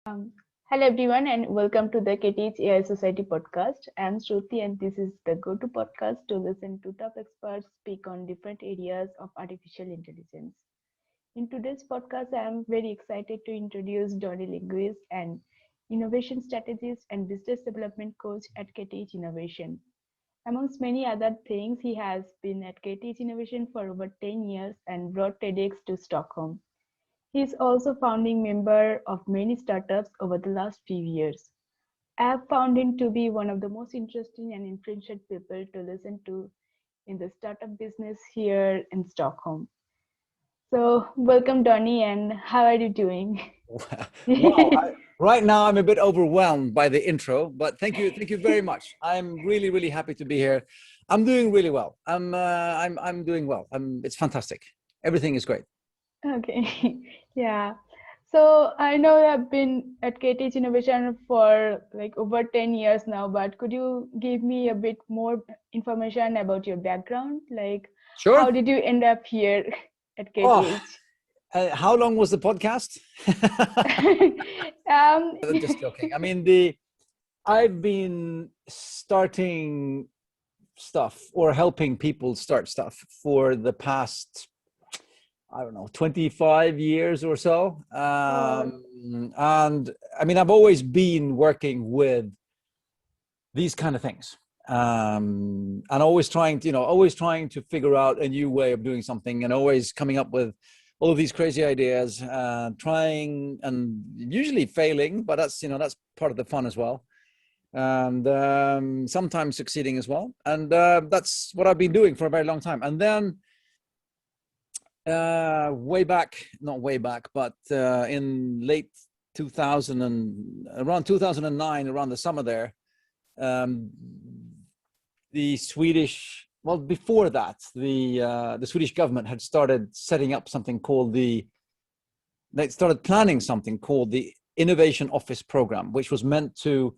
Um, Hello everyone and welcome to the KTH AI Society podcast. I am Sruti and this is the go-to podcast to listen to top experts speak on different areas of artificial intelligence. In today's podcast, I am very excited to introduce Donnie Lygonis, an innovation strategist and business development coach at KTH Innovation. Amongst many other things, he has been at KTH Innovation for over 10 years and brought TEDx to Stockholm. He is also founding member of many startups over the last few years. I have found him to be one of the most interesting and influential people to listen to in the startup business here in Stockholm. So, welcome, Donnie, and how are you doing? Wow. Right now, I'm a bit overwhelmed by the intro, but thank you very much. I'm really happy to be here. I'm doing really well. I'm doing well. It's fantastic. Everything is great. Okay, yeah. So I know I've been at KTH Innovation for like over 10 years now, but could you give me a bit more information about your background? Like, how Sure. did you end up here at Oh, KTH? how long was the podcast? Um, Just joking. I mean, I've been starting stuff or helping people start stuff for the past, I don't know, 25 years or so. oh, And I mean, I've always been working with these kind of things. And always trying to figure out a new way of doing something and always coming up with all of these crazy ideas, trying and usually failing, but that's part of the fun as well. And sometimes succeeding as well. And that's what I've been doing for a very long time. And then not way back, but in late 2000 and around 2009, around the summer there, um, the Swedish, well, before that, the Swedish government had started setting up something called they started planning something called the Innovation Office Program, which was meant to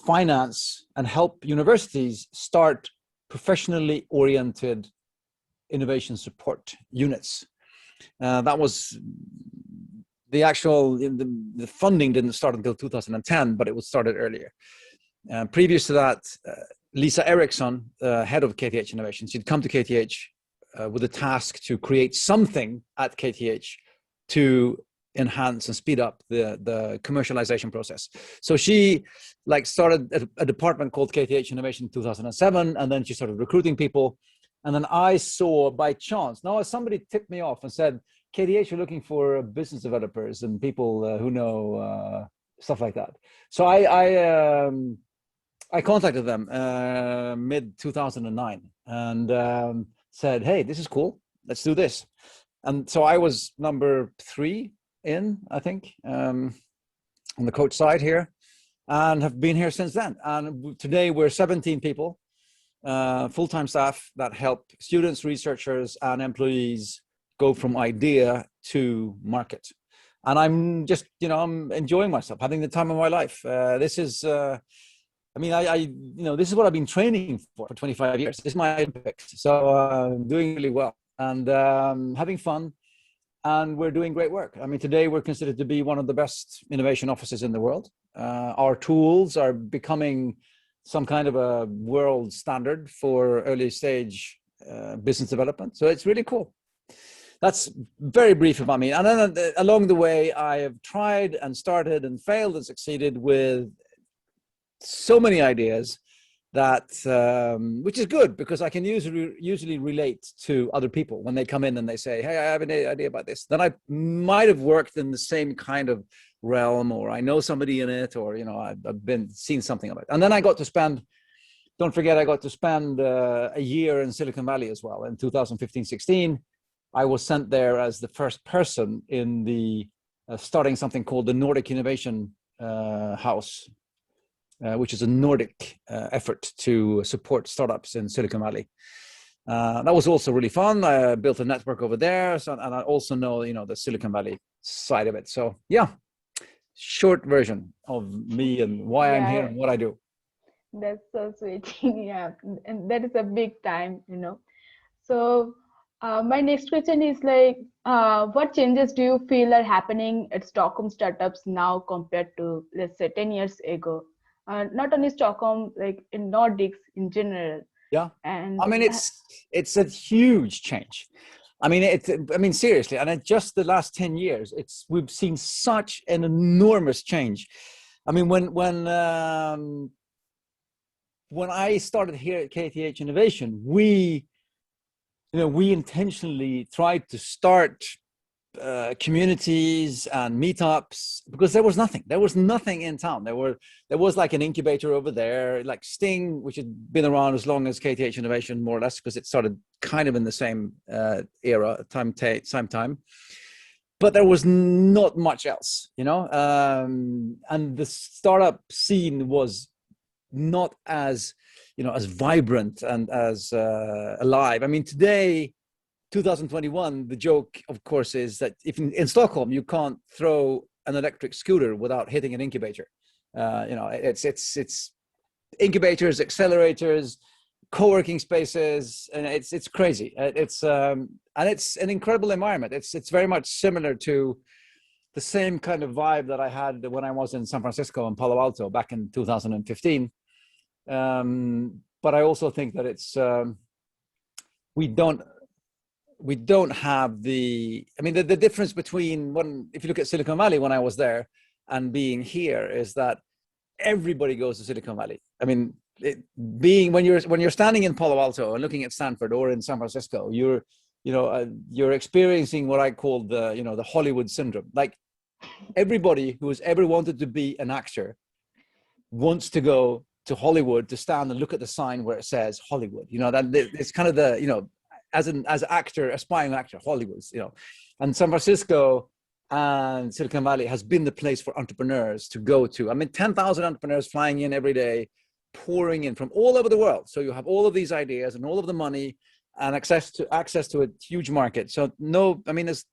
finance and help universities start professionally oriented innovation support units. That was the funding didn't start until 2010, but it was started earlier. Previous to that, Lisa Ericsson, head of KTH Innovation, she'd come to KTH with a task to create something at KTH to enhance and speed up the commercialization process. So she started a department called KTH Innovation in 2007, and then she started recruiting people. And then I saw by chance, now somebody tipped me off and said, KTH are looking for business developers and people who know stuff like that. So I contacted them mid 2009 and said, hey, this is cool. Let's do this. And so I was number 3 in, I think, on the coach side here, and have been here since then. And today we're 17 people, full-time staff that help students, researchers, and employees go from idea to market. And I'm just, I'm enjoying myself, having the time of my life. This is, this is what I've been training for 25 years. This is my Olympics. So I'm doing really well and having fun. And we're doing great work. I mean, today we're considered to be one of the best innovation offices in the world. Our tools are becoming some kind of a world standard for early stage business development. So it's really cool. That's very brief about me. And then along the way, I have tried and started and failed and succeeded with so many ideas that which is good because I can usually relate to other people when they come in and they say, hey, I have an idea about this. Then I might have worked in the same kind of realm, or I know somebody in it, or I've seen something of it. And then I got to spend, don't forget, I got to spend a year in Silicon Valley as well. In 2015-16, I was sent there as the first person in the starting something called the Nordic Innovation House, which is a Nordic effort to support startups in Silicon Valley. That was also really fun. I built a network over there, and I also know, the Silicon Valley side of it. So yeah, short version of me and why I'm here and what I do. That's so sweet. Yeah, and that is a big time. So My next question is like, what changes do you feel are happening at Stockholm startups now compared to, let's say, 10 years ago? Not only Stockholm, like in Nordics in general. Yeah. And I mean, it's a huge change. I mean, seriously, and in just the last 10 years, we've seen such an enormous change. I mean, when I started here at KTH Innovation, we intentionally tried to start communities and meetups because there was nothing. There was nothing in town. There was like an incubator over there, like Sting, which had been around as long as KTH Innovation, more or less, because it started kind of in the same era, time. But there was not much else, and the startup scene was not as as vibrant and as alive. I mean, today, 2021, the joke, of course, is that if in Stockholm you can't throw an electric scooter without hitting an incubator. It's incubators, accelerators, co-working spaces, and it's crazy. And it's an incredible environment. It's very much similar to the same kind of vibe that I had when I was in San Francisco and Palo Alto back in 2015. But I also think that we don't have the difference between if you look at Silicon Valley when I was there and being here is that everybody goes to Silicon Valley. I mean, when you're standing in Palo Alto and looking at Stanford or in San Francisco, you're experiencing what I call the Hollywood syndrome. Like, everybody who has ever wanted to be an actor wants to go to Hollywood to stand and look at the sign where it says Hollywood. That it's kind of as an actor, aspiring actor, Hollywood's, and San Francisco and Silicon Valley has been the place for entrepreneurs to go to. I mean, 10,000 entrepreneurs flying in every day, pouring in from all over the world. So you have all of these ideas and all of the money and access to a huge market. So there's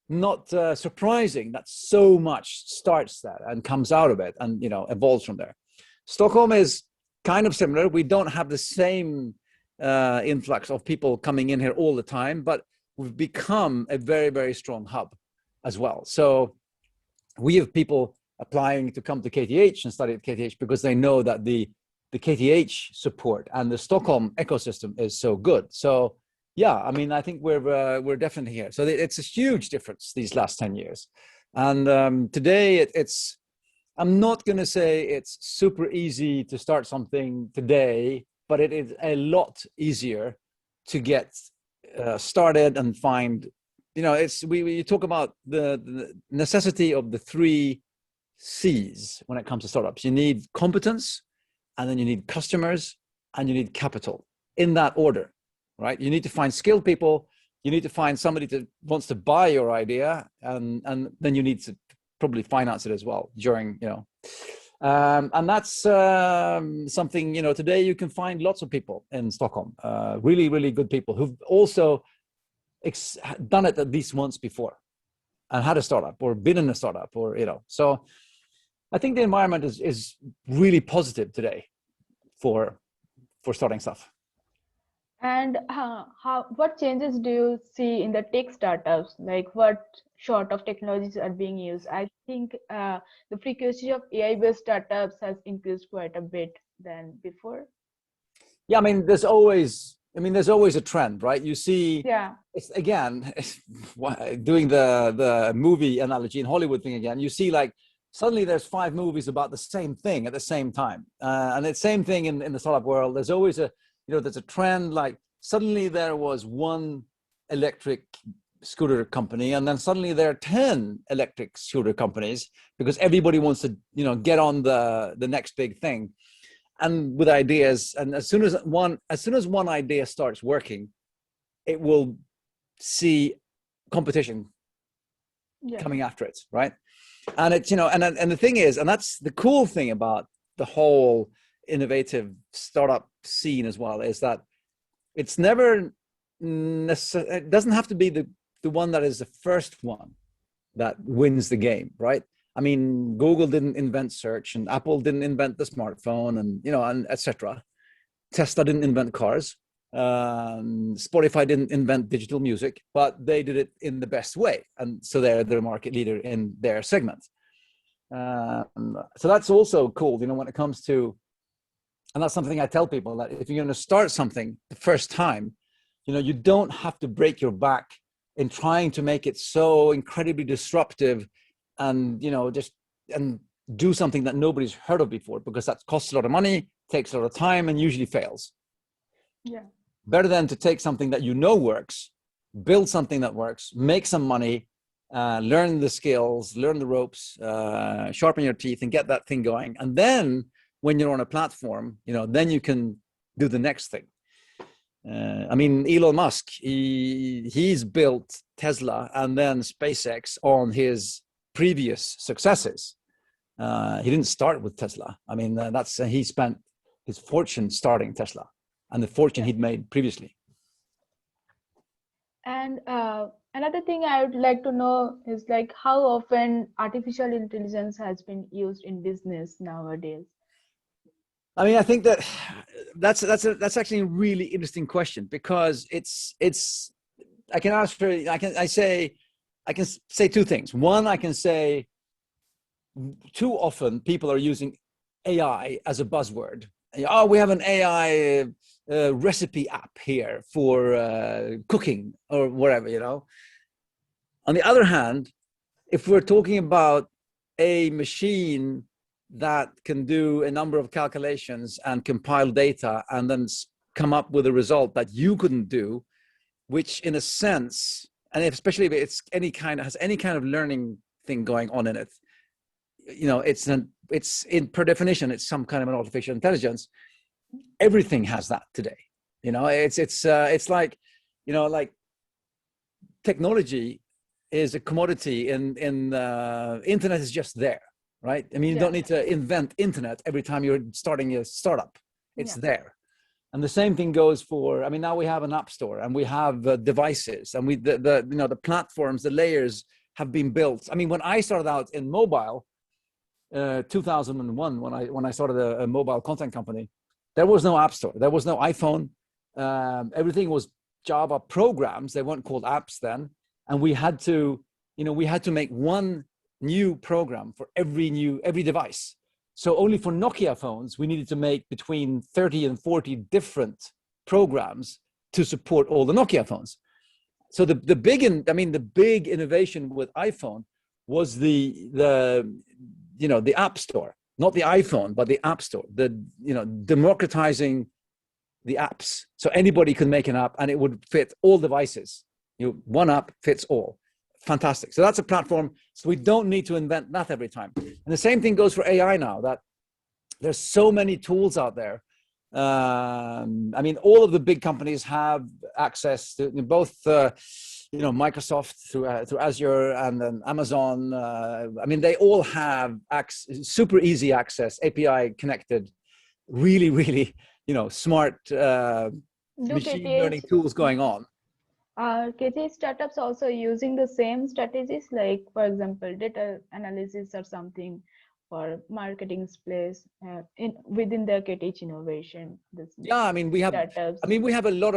not surprising that so much starts that and comes out of it and evolves from there. Stockholm is kind of similar. We don't have the same influx of people coming in here all the time, but we've become a very, very strong hub as well. So we have people applying to come to KTH and study at KTH because they know that the KTH support and the Stockholm ecosystem is so good. So yeah, I mean, I think we're definitely here. So it's a huge difference these last 10 years. And today I'm not going to say it's super easy to start something today, but it is a lot easier to get started and find, we talk about the necessity of the 3 C's when it comes to startups. You need competence, and then you need customers, and you need capital, in that order. Right? You need to find skilled people. You need to find somebody that wants to buy your idea, and then you need to probably finance it as well during, and that's something, today you can find lots of people in Stockholm, really, really good people who've also done it at least once before and had a startup or been in a startup or, so I think the environment is really positive today for starting stuff. And what changes do you see in the tech startups? Like, what sort of technologies are being used? I think the frequency of AI-based startups has increased quite a bit than before. Yeah, I mean, there's always a trend, right? You see, yeah, it's doing the movie analogy in Hollywood thing again. You see, like, suddenly there's 5 movies about the same thing at the same time, and the same thing in the startup world. There's always there's a trend. Like, suddenly there was one electric scooter company, and then suddenly there are 10 electric scooter companies because everybody wants to get on the next big thing, and with ideas. And as soon as one idea starts working, it will see competition coming after it, right? And it's and the thing is, and that's the cool thing about the whole innovative startup scene as well, is that it's never it doesn't have to be the one that is the first one that wins the game, right? I mean, Google didn't invent search, and Apple didn't invent the smartphone, and and etc. Tesla didn't invent cars. Spotify didn't invent digital music, but they did it in the best way, and so they're the market leader in their segment. So that's also cool, you know, when it comes to, and that's something I tell people, that if you're going to start something the first time, you know, you don't have to break your back in trying to make it so incredibly disruptive, and you know, just and do something that nobody's heard of before, because that costs a lot of money, takes a lot of time, and usually fails. Yeah. Better than to take something that you know works, build something that works, make some money, learn the skills, learn the ropes, sharpen your teeth, and get that thing going. And then when you're on a platform, you know, then you can do the next thing. I mean, Elon Musk, he's built Tesla and then SpaceX on his previous successes. He didn't start with Tesla. I mean, he spent his fortune starting Tesla and the fortune he'd made previously. And another thing I would like to know is like how often artificial intelligence has been used in business nowadays. I mean, I think that's actually a really interesting question, because it's I can say two things. One, I can say too often people are using AI as a buzzword. Oh, we have an AI recipe app here for cooking or whatever, you know. On the other hand, if we're talking about a machine that can do a number of calculations and compile data and then come up with a result that you couldn't do, which in a sense, and especially if it's has any kind of learning thing going on in it, you know, per definition, it's some kind of an artificial intelligence. Everything has that today. You know, it's like, you know, like technology is a commodity in internet is just there, right? I mean, you don't need to invent internet every time you're starting a startup. It's there. And the same thing goes for, I mean, now we have an app store and we have devices, and the platforms, the layers have been built. I mean, when I started out in mobile, 2001, when I started a mobile content company, there was no app store. There was no iPhone. Everything was Java programs. They weren't called apps then. And we had to make one new program for every device. So only for Nokia phones, we needed to make between 30 and 40 different programs to support all the Nokia phones. So the big innovation with iPhone was the App Store, not the iPhone, but the App Store, democratizing the apps. So anybody could make an app and it would fit all devices. One app fits all. Fantastic. So that's a platform. So we don't need to invent that every time. And the same thing goes for AI now, that there's so many tools out there. I mean, all of the big companies have access to both, Microsoft through Azure, and then Amazon. I mean, they all have super easy access, API connected, really, really, smart machine learning tools going on. Are KTH startups also using the same strategies, like, for example, data analysis or something, or marketing place within the KTH Innovation? Yeah, I mean, we have a lot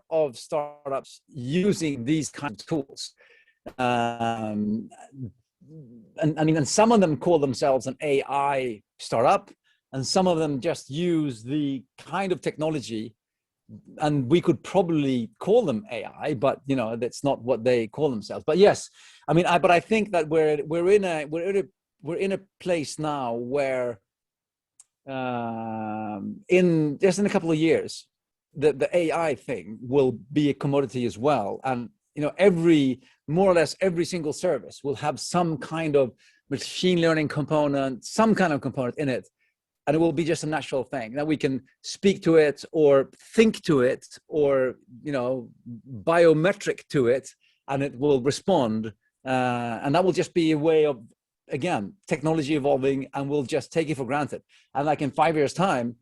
of startups using these kinds of tools, and some of them call themselves an AI startup, and some of them just use the kind of technology. And we could probably call them AI, but that's not what they call themselves. But yes, I mean, I think that we're in a place now where in a couple of years, the AI thing will be a commodity as well. And more or less every single service will have some kind of machine learning component, some kind of component in it. And it will be just a natural thing that we can speak to it or think to it or, biometric to it, and it will respond. And that will just be a way of, again, technology evolving, and we'll just take it for granted. And like in 5 years' time,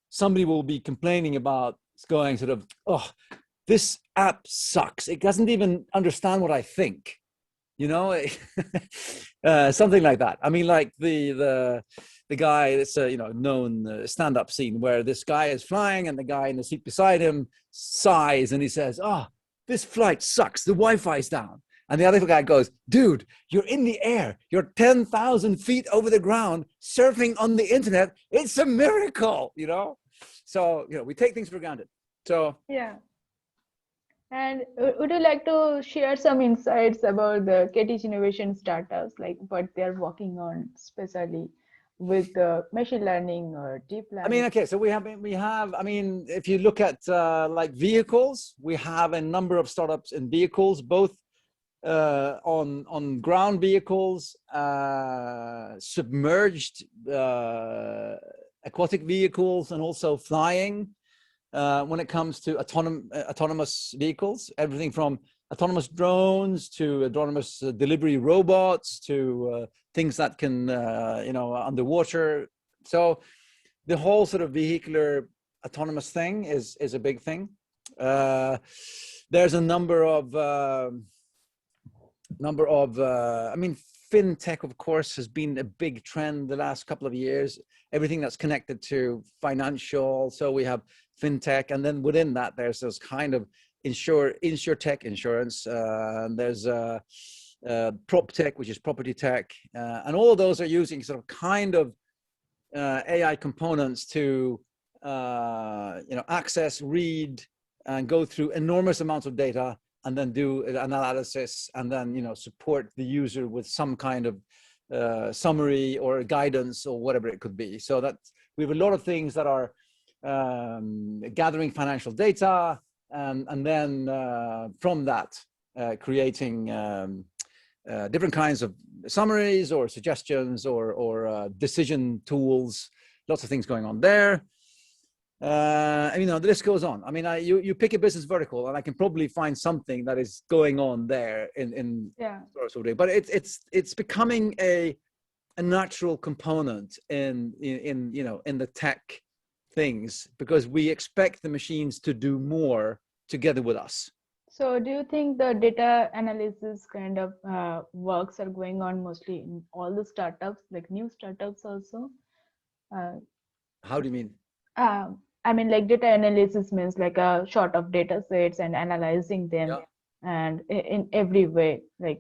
somebody will be complaining about going sort of, oh, this app sucks. It doesn't even understand what I think. Something like that. I mean, like the the guy, it's a known stand-up scene where this guy is flying and the guy in the seat beside him sighs and he says, "Oh, this flight sucks. The Wi-Fi's down." And the other guy goes, "Dude, you're in the air. You're 10,000 feet over the ground, surfing on the internet. It's a miracle, So, we take things for granted. So Yeah. And would you like to share some insights about the KTH Innovation startups, like what they're working on, especially with machine learning or deep learning? okay, so we have, if you look at like vehicles, we have a number of startups in vehicles, both on ground vehicles, submerged aquatic vehicles, and also flying. When it comes to autonomous vehicles, everything from autonomous drones to autonomous delivery robots to things that can, underwater. So the whole sort of vehicular autonomous thing is a big thing. There's a number of fintech, of course, has been a big trend the last couple of years. Everything that's connected to financial. So we have fintech, and then within that, there's this kind of insurtech, insurance. There's prop tech, which is property tech, and all of those are using sort of kind of AI components to access, read, and go through enormous amounts of data, and then do an analysis, and then support the user with some kind of summary or guidance or whatever it could be. So that we have a lot of things that are gathering financial data, and then from that creating different kinds of summaries or suggestions or decision tools. Lots of things going on there. The list goes on. You pick a business vertical, and I can probably find something that is going on there in but it's becoming a natural component in the tech things, because we expect the machines to do more together with us. So do you think the data analysis kind of works are going on mostly in all the startups, like new startups also? How do you mean? Like data analysis means like a sort of data sets and analyzing them, and in every way, like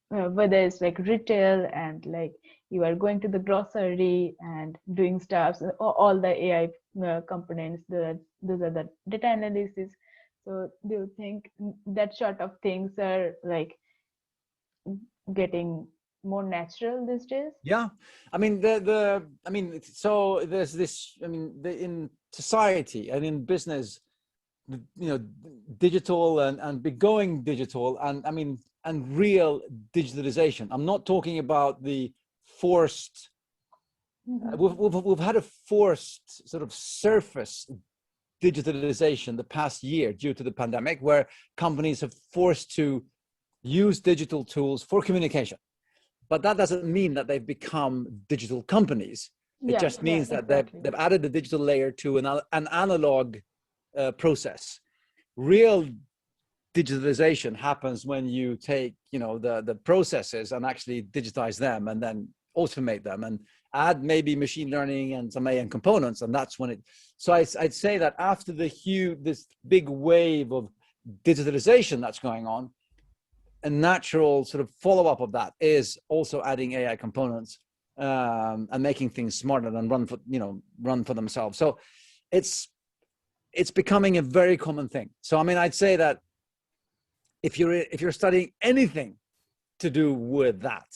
whether it's like retail and like you are going to the grocery and doing stuff, all the AI components, those are the data analysis. So do you think that sort of things are like getting more natural these days? Yeah, so there's this. In society and in business, digital and be going digital, and real digitalization. I'm not talking about the forced. We've had a forced sort of surface digitalization the past year due to the pandemic, where companies have forced to use digital tools for communication. But that doesn't mean that they've become digital companies. It just means that they've added the digital layer to an analog process. Real digitalization happens when you take the processes and actually digitize them, and then automate them, and add maybe machine learning and some AI components, and that's when it. So I'd say that after this big wave of digitalization that's going on, a natural sort of follow-up of that is also adding AI components and making things smarter and run for themselves. So it's becoming a very common thing. So I'd say that if you're studying anything to do with that,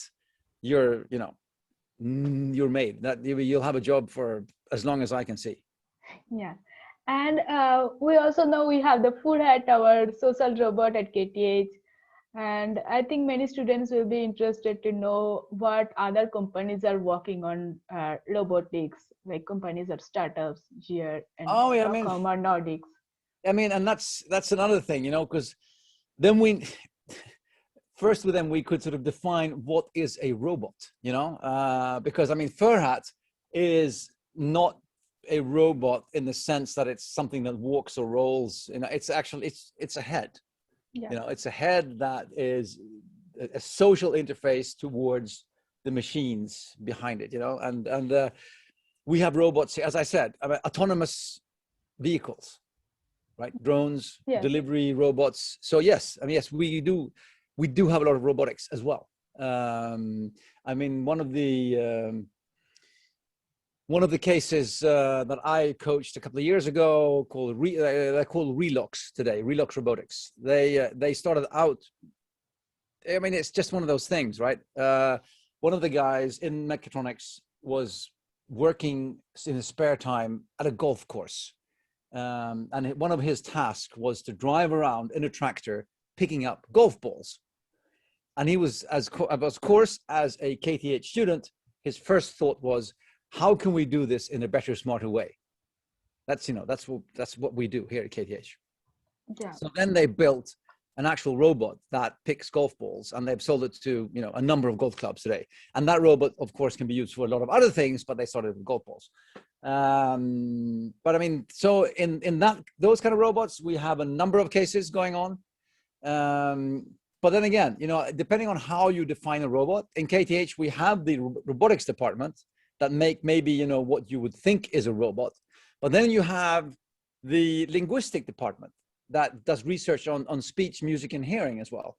you're made. That you'll have a job for as long as I can see. Yeah. And we also know we have the food at our social robot at KTH. And I think many students will be interested to know what other companies are working on robotics, like companies or startups here in Stockholm or Nordics. And that's another thing, because then we could sort of define what is a robot, because Furhat is not a robot in the sense that it's something that walks or rolls. It's actually it's a head. Yeah. It's a head that is a social interface towards the machines behind it, and we have robots, as I said, autonomous vehicles, right? Drones, Yes. delivery robots. So yes, yes, we do have a lot of robotics as well. One of the cases that I coached a couple of years ago they're called Relox today, Relox Robotics. They started out, it's just one of those things, right? One of the guys in mechatronics was working in his spare time at a golf course. And one of his tasks was to drive around in a tractor picking up golf balls. And he was, of course, as a KTH student, his first thought was, how can we do this in a better, smarter way? That's what we do here at KTH. Yeah. So then they built an actual robot that picks golf balls, and they've sold it to a number of golf clubs today. And that robot, of course, can be used for a lot of other things, but they started with golf balls. But so in those kind of robots, we have a number of cases going on. But then again, depending on how you define a robot, in KTH we have the robotics department that make maybe what you would think is a robot, but then you have the linguistic department that does research on speech, music, and hearing as well,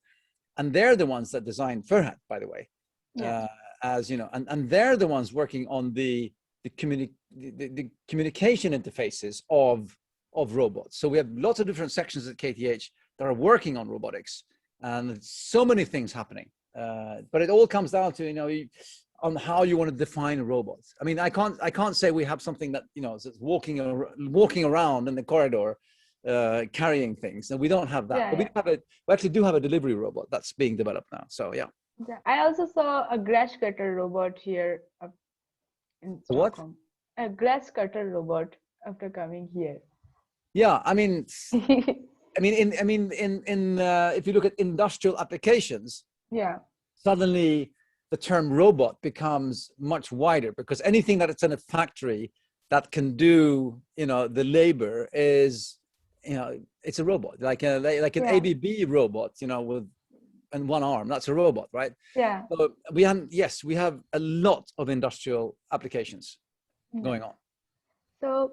and they're the ones that design Furhat, by the way. Yeah. And they're the ones working on the communication interfaces of robots. So we have lots of different sections at KTH that are working on robotics, and so many things happening. But it all comes down to on how you want to define a robot. I can't say we have something that is walking around in the corridor carrying things, and we don't have that. Yeah, But we actually do have a delivery robot that's being developed now. So yeah. Yeah, I also saw a grass cutter robot here in Stockholm. A grass cutter robot after coming here. Yeah, if you look at industrial applications, yeah, suddenly the term robot becomes much wider, because anything that it's in a factory that can do the labor is it's a robot, like an ABB robot, with and one arm. That's a robot, right? Yeah. So we have a lot of industrial applications going on. So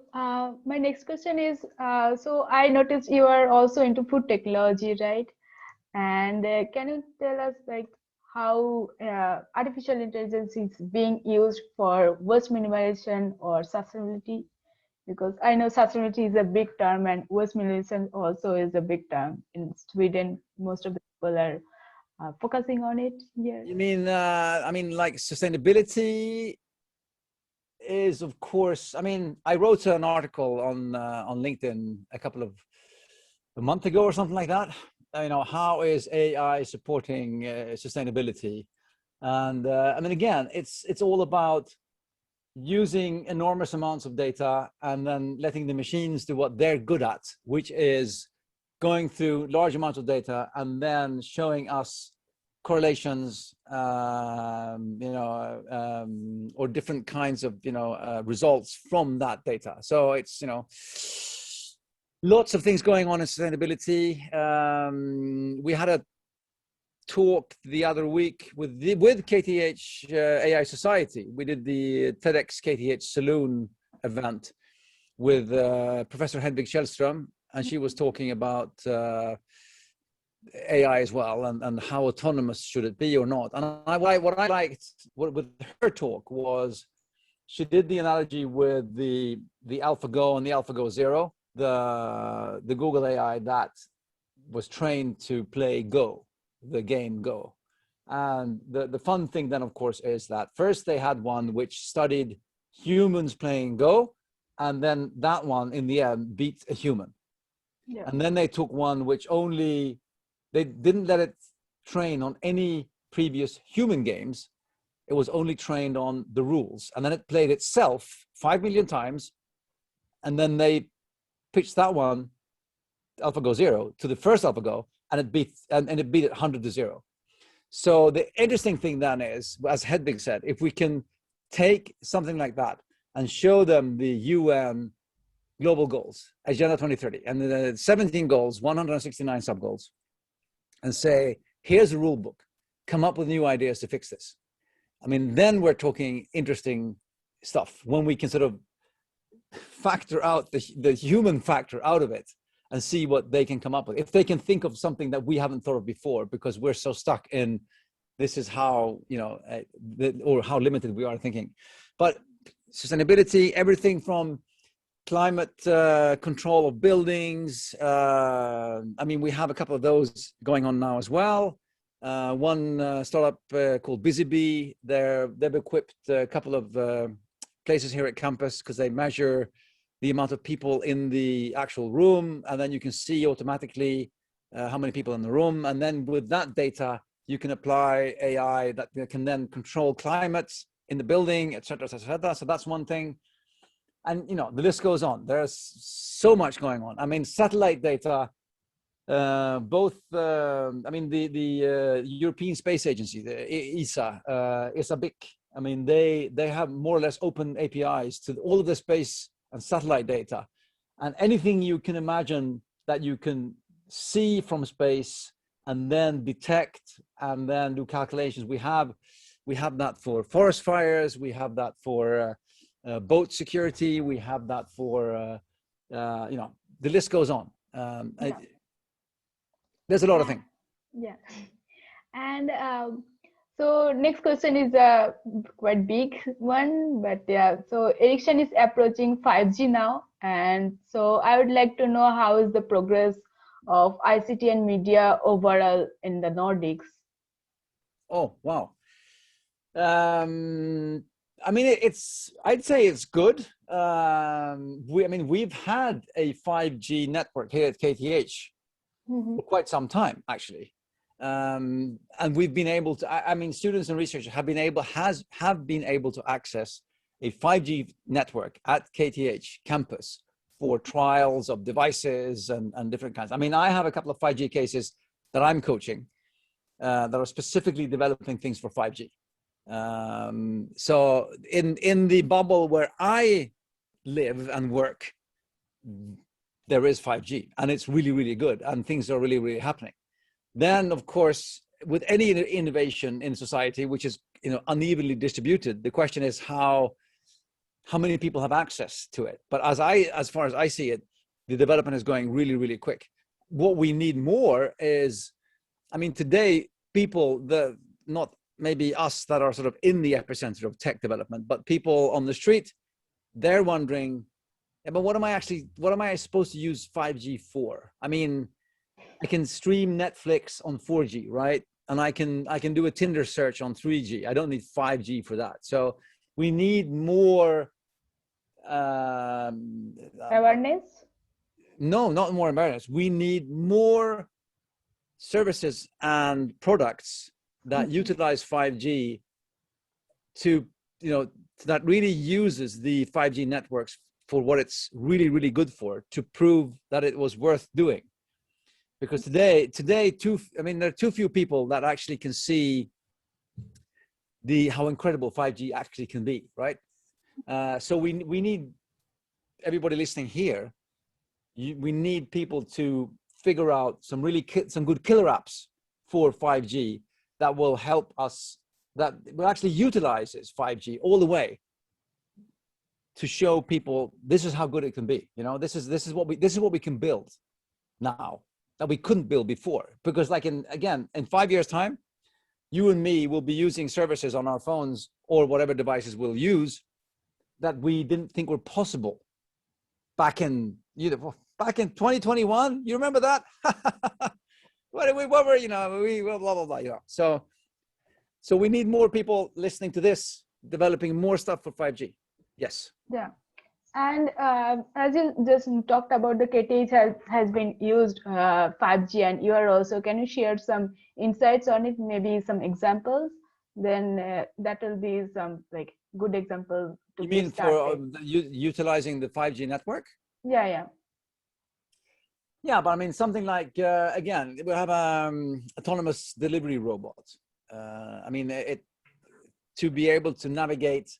my next question is, so I noticed you are also into food technology, right? And can you tell us how artificial intelligence is being used for waste minimization or sustainability? Because I know sustainability is a big term, and waste minimization also is a big term. In Sweden, most of the people are focusing on it here. You mean, like sustainability is, of course, I wrote an article on LinkedIn a month ago or something like that. How is AI supporting sustainability? And again, it's all about using enormous amounts of data and then letting the machines do what they're good at, which is going through large amounts of data and then showing us correlations, or different kinds of, results from that data. So it's, lots of things going on in sustainability. We had a talk the other week with KTH AI Society. We did the TEDx KTH Saloon event with Professor Hedvig Källström, and she was talking about AI as well, and how autonomous should it be or not. And what I liked with her talk was she did the analogy with the AlphaGo and the AlphaGo Zero, the Google AI that was trained to play Go, the game Go. And the fun thing then, of course, is that first they had one which studied humans playing Go, and then that one in the end beat a human. Yeah. And then they took one which they didn't let it train on any previous human games. It was only trained on the rules. And then it played itself 5 million times. And then they pitched that one, AlphaGo Zero, to the first AlphaGo, and it beat it 100-0. So the interesting thing then is, as Hedvig said, if we can take something like that and show them the UN global goals, Agenda 2030, and the 17 goals, 169 sub-goals, and say, here's a rule book, come up with new ideas to fix this. I mean, then we're talking interesting stuff when we can sort of factor out the human factor out of it and see what they can come up with. If they can think of something that we haven't thought of before, because we're so stuck in this is how, you know, or how limited we are thinking. But sustainability, everything from climate control of buildings. I mean, we have a couple of those going on now as well. One startup called BusyBee, they've equipped a couple of places here at campus because they measure the amount of people in the actual room, and then you can see automatically how many people in the room. And then with that data, you can apply AI that can then control climates in the building, et cetera, et cetera, et cetera. So that's one thing. And, you know, the list goes on. There's so much going on. I mean, satellite data, both, I mean, the European Space Agency, the ESA, is a big, I mean, they have more or less open APIs to all of the space and satellite data. And anything you can imagine that you can see from space and then detect and then do calculations. We have that for forest fires. We have that for boat security. We have that for, you know, the list goes on. Yeah. There's a lot of things. Yeah. And so next question is a quite big one, but yeah. So Ericsson is approaching 5G now, and so I would like to know how is the progress of ICT and media overall in the Nordics. Oh, wow. I mean, I'd say it's good. I mean, we've had a 5G network here at KTH for quite some time, actually. And we've been able to, I mean, students and researchers have been able to access a 5G network at KTH campus for trials of devices and different kinds. I mean, I have a couple of 5G cases that I'm coaching that are specifically developing things for 5G. So in the bubble where I live and work, there is 5G, and it's really, really good, and things are really, really happening. Then, of course, with any innovation in society, which is, you know, unevenly distributed, the question is how many people have access to it. But as far as I see it, the development is going really, really quick. What we need more is, I mean, today people, not maybe us that are sort of in the epicenter of tech development, but people on the street, they're wondering, yeah, but what am I supposed to use 5G for? I mean, I can stream Netflix on 4G, right? And I can do a Tinder search on 3G. I don't need 5G for that. So we need more Awareness? No, not more awareness. We need more services and products that utilize 5G to, you know, that really uses the 5G networks for what it's really, really good for, to prove that it was worth doing. Because today, I mean, there are too few people that actually can see how incredible 5G actually can be, right? So we need everybody listening here. We need people to figure out some good killer apps for 5G that will help us, that will actually utilizes 5G all the way to show people this is how good it can be. You know, this is what we can build now that we couldn't build before. Because like in 5 years time, you and me will be using services on our phones or whatever devices we'll use that we didn't think were possible back in 2021. You remember that? what were, you know, blah, blah, blah, you know. So we need more people listening to this, developing more stuff for 5G. Yes. Yeah. And as you just talked about, the KTH has been used 5G, and you are also, can you share some insights on it, maybe some examples? Then that will be some like good example to You mean for utilizing the 5G network? Yeah. Yeah, but I mean, something like, again, we have autonomous delivery robot. I mean, to be able to navigate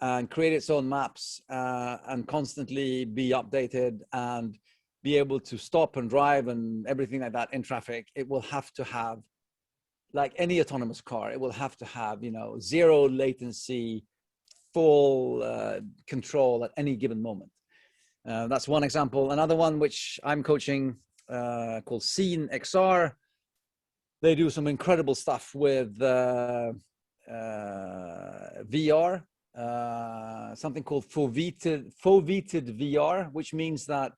and create its own maps and constantly be updated and be able to stop and drive and everything like that in traffic, it will have to have like any autonomous car, it will have to have, you know, zero latency, full control at any given moment. That's one example. Another one which I'm coaching called Scene XR. They do some incredible stuff with VR, something called foveated VR, which means that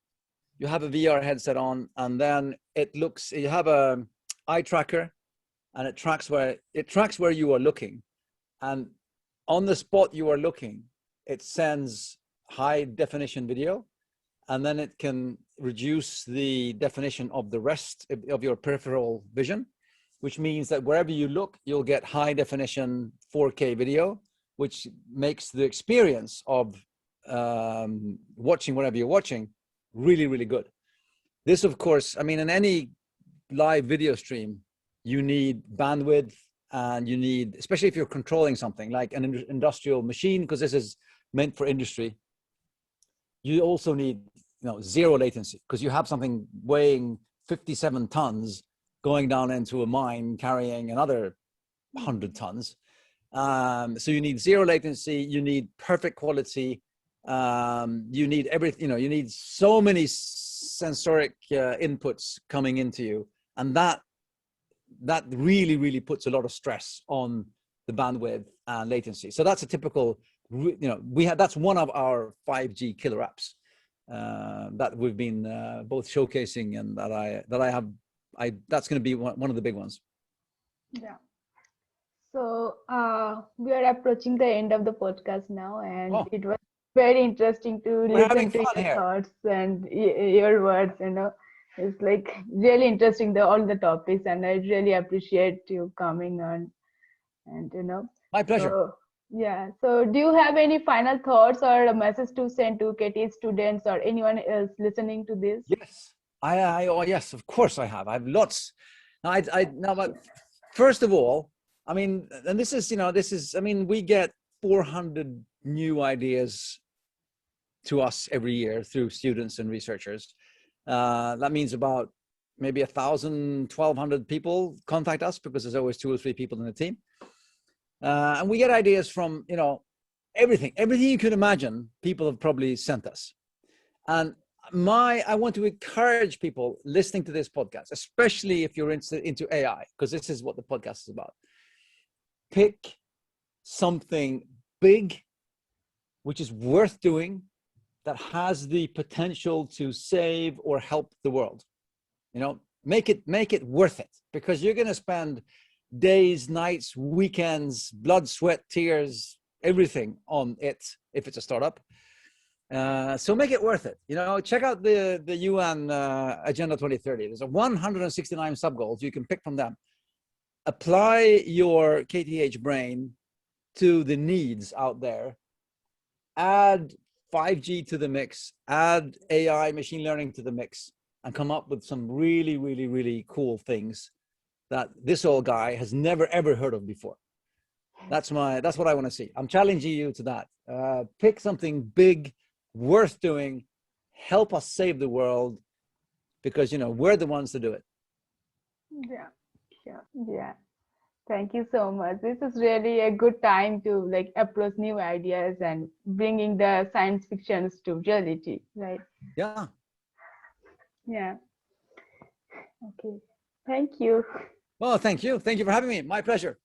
you have a VR headset on, and then you have a eye tracker, and it tracks where you are looking, and on the spot you are looking, it sends high definition video, and then it can reduce the definition of the rest of your peripheral vision, which means that wherever you look, you'll get high definition 4K video, which makes the experience of watching whatever you're watching really, really good. This, of course, I mean, in any live video stream, you need bandwidth, and you need, especially if you're controlling something like an industrial machine, because this is meant for industry, you also need, you know, zero latency, because you have something weighing 57 tons going down into a mine carrying another 100 tons. So you need zero latency, you need perfect quality, you need everything, you know, you need so many sensoric inputs coming into you. And that really, really puts a lot of stress on the bandwidth and latency. So that's a typical, you know, that's one of our 5G killer apps that we've been both showcasing, and that's going to be one of the big ones. Yeah. So we are approaching the end of the podcast now, and it was very interesting to listen to your thoughts and your words. You know, it's like really interesting, all the topics, and I really appreciate you coming on. And you know, my pleasure. So, yeah. So, do you have any final thoughts or a message to send to KTH students or anyone else listening to this? Yes, yes, of course I have. I have lots. But first of all, I mean, and this is, I mean, we get 400 new ideas to us every year through students and researchers. That means about maybe 1,000, 1,200 people contact us, because there's always 2 or 3 people in the team. And we get ideas from, you know, everything you could imagine, people have probably sent us. And I want to encourage people listening to this podcast, especially if you're into AI, because this is what the podcast is about. Pick something big, which is worth doing, that has the potential to save or help the world. You know, make it worth it, because you're going to spend days, nights, weekends, blood, sweat, tears, everything on it if it's a startup. So make it worth it. You know, check out the UN Agenda 2030. There's 169 sub-goals. You can pick from them. Apply your KTH brain to the needs out there. Add 5G to the mix. Add AI, machine learning to the mix, and come up with some really, really, really cool things that this old guy has never, ever heard of before. That's what I want to see. I'm challenging you to that. Pick something big, worth doing, help us save the world, because, you know, we're the ones to do it. Yeah. Thank you so much. This is really a good time to like approach new ideas and bringing the science fictions to reality, right? Yeah. Okay. Thank you. Well, thank you. Thank you for having me. My pleasure.